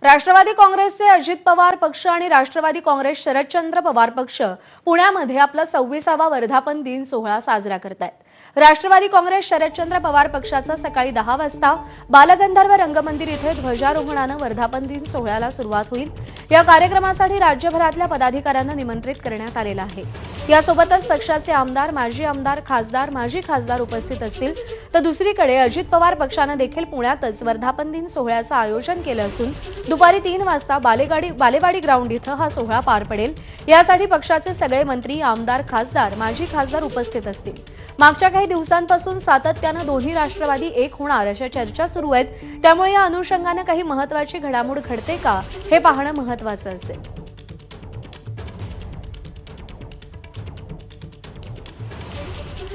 राष्ट्रवादी काँग्रेसचे अजित पवार पक्ष आणि राष्ट्रवादी काँग्रेस शरदचंद्र पवार पक्ष पुण्यामध्ये आपला 26वा वर्धापन दिन सोहळा साजरा करतायत। राष्ट्रवादी काँग्रेस शरदचंद्र पवार पक्षाचा सकाळी 10 वाजता बालगंधर्व रंगमंदिर इथे ध्वजारोहणाने वर्धापन दिन सोहळ्याला सुरुवात होईल। या कार्यक्रमासाठी राज्यभरातल्या पदाधिकाऱ्यांना निमंत्रित करण्यात आलेलं आहे। यासोबतच पक्षाचे आमदार, माजी आमदार, खासदार, माजी खासदार उपस्थित असतील, तर दुसरीकडे अजित पवार पक्षाने देखील पुण्यातच वर्धापन दिन सोहळ्याचं आयोजन केलं असून दुपारी 3 वाजता बालेवाडी ग्राउंड इथं हा सोहळा पार पडेल। यासाठी पक्षाचे सगळे मंत्री, आमदार, खासदार, माजी खासदार उपस्थित असतील। मागच्या काही दिवसांपासून सातत्याने दोन्ही राष्ट्रवादी एक होणार अशा चर्चा सुरू आहेत, त्यामुळे या अनुषंगाने काही महत्त्वाची घडामोड घडते का हे पाहणं महत्त्वाचं असेल।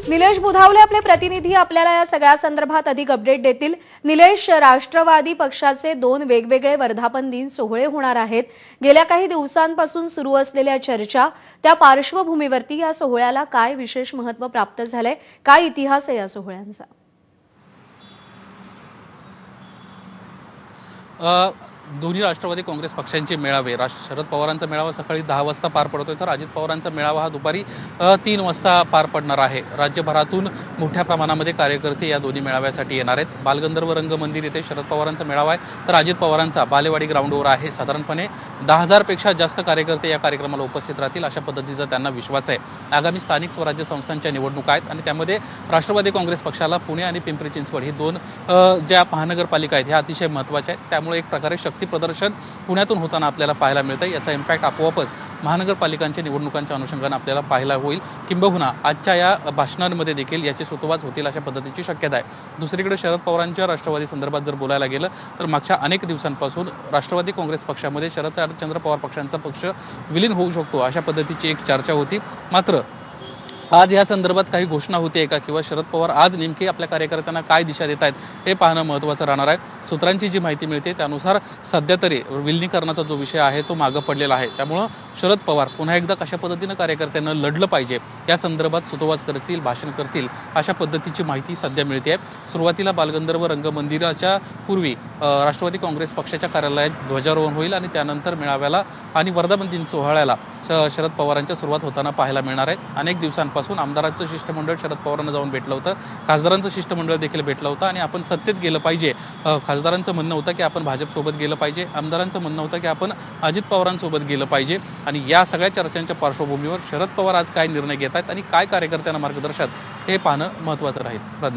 निलेश बुधावले आपले प्रतिनिधी आपल्याला या सगळ्या संदर्भात अधिक अपडेट देतील। निलेश, राष्ट्रवादी पक्षाचे 2 वेगवेगळे वर्धापन दिन सोहळे होणार आहेत। गेल्या काही दिवसांपासून सुरू असलेल्या चर्चा, त्या पार्श्वभूमीवरती या सोहळ्याला काय विशेष महत्त्व प्राप्त झालंय, काय इतिहास आहे या सोहळ्यांचा? दोन्ही राष्ट्रवादी काँग्रेस पक्षांचे मेळावे, शरद पवारांचा मेळावा सकाळी 10 वाजता पार पडतोय, तर अजित पवारांचा मेळावा हा दुपारी 3 वाजता पार पडणार आहे। राज्यभरातून मोठ्या प्रमाणामध्ये कार्यकर्ते या दोन्ही मेळाव्यासाठी येणार आहेत। बालगंधर्व रंगमंदिर येथे शरद पवारांचा मेळावा आहे, तर अजित पवारांचा बालेवाडी ग्राउंडवर आहे। साधारणपणे 10,000 पेक्षा जास्त कार्यकर्ते या कार्यक्रमाला उपस्थित राहतील अशा पद्धतीचा त्यांना विश्वास आहे। आगामी स्थानिक स्वराज्य संस्थांच्या निवडणुका आहेत आणि त्यामध्ये राष्ट्रवादी काँग्रेस पक्षाला पुणे आणि पिंपरी चिंचवड ही 2 ज्या महानगरपालिका आहेत ह्या अतिशय महत्त्वाच्या आहेत। त्यामुळे एक प्रकारे शक्ती प्रदर्शन पुण्यातून होताना आपल्याला पाहायला मिळतंय। याचा इम्पॅक्ट आपोआपच महानगरपालिकांच्या निवडणुकांच्या अनुषंगाने आपल्याला पाहायला होईल। किंबहुना आजच्या या भाषणांमध्ये देखील याची सुतवाच होतील अशा पद्धतीची शक्यता आहे। दुसरीकडे शरद पवारांच्या राष्ट्रवादी संदर्भात जर बोलायला गेलं तर मागच्या अनेक दिवसांपासून राष्ट्रवादी काँग्रेस पक्षामध्ये शरदचंद्र पवार पक्षांचा पक्ष विलीन होऊ शकतो अशा पद्धतीची एक चर्चा होती। मात्र आज या संदर्भात काही घोषणा होते का किंवा शरद पवार आज नेमके आपल्या कार्यकर्त्यांना काय दिशा देत आहेत हे पाहणं महत्त्वाचं राहणार आहे। सूत्रांची जी माहिती मिळते त्यानुसार सध्या तरी विलिनीकरणाचा जो विषय आहे तो मागे पडलेला आहे। त्यामुळे शरद पवार पुन्हा एकदा कशा पद्धतीने कार्यकर्त्यांना लढलं पाहिजे या संदर्भात सुतोवाच करतील, भाषण करतील अशा पद्धतीची माहिती सध्या मिळते आहे। सुरुवातीला बालगंधर्व रंगमंदिराच्या पूर्वी राष्ट्रवादी काँग्रेस पक्षाच्या कार्यालयात ध्वजारोहण होईल आणि त्यानंतर मेळाव्याला आणि वर्धापन दिन सोहळ्याला शरद पवारांच्या सुरुवात होताना पाहायला मिळणार आहे। अनेक दिवसांपासून आमदारांचं शिष्टमंडळ शरद पवारांना जाऊन भेटलं होतं, खासदारांचं शिष्टमंडळ देखील भेटलं होतं आणि आपण सत्तेत गेलं पाहिजे। खासदारांचं म्हणणं होतं की आपण भाजपसोबत गेलं पाहिजे, आमदारांचं म्हणणं होतं की आपण अजित पवारांसोबत गेलं पाहिजे आणि या सगळ्या चर्चांच्या पार्श्वभूमीवर शरद पवार आज काय निर्णय घेत आहेत आणि काय कार्यकर्त्यांना मार्गदर्शक हे पाहणं महत्त्वाचं राहील।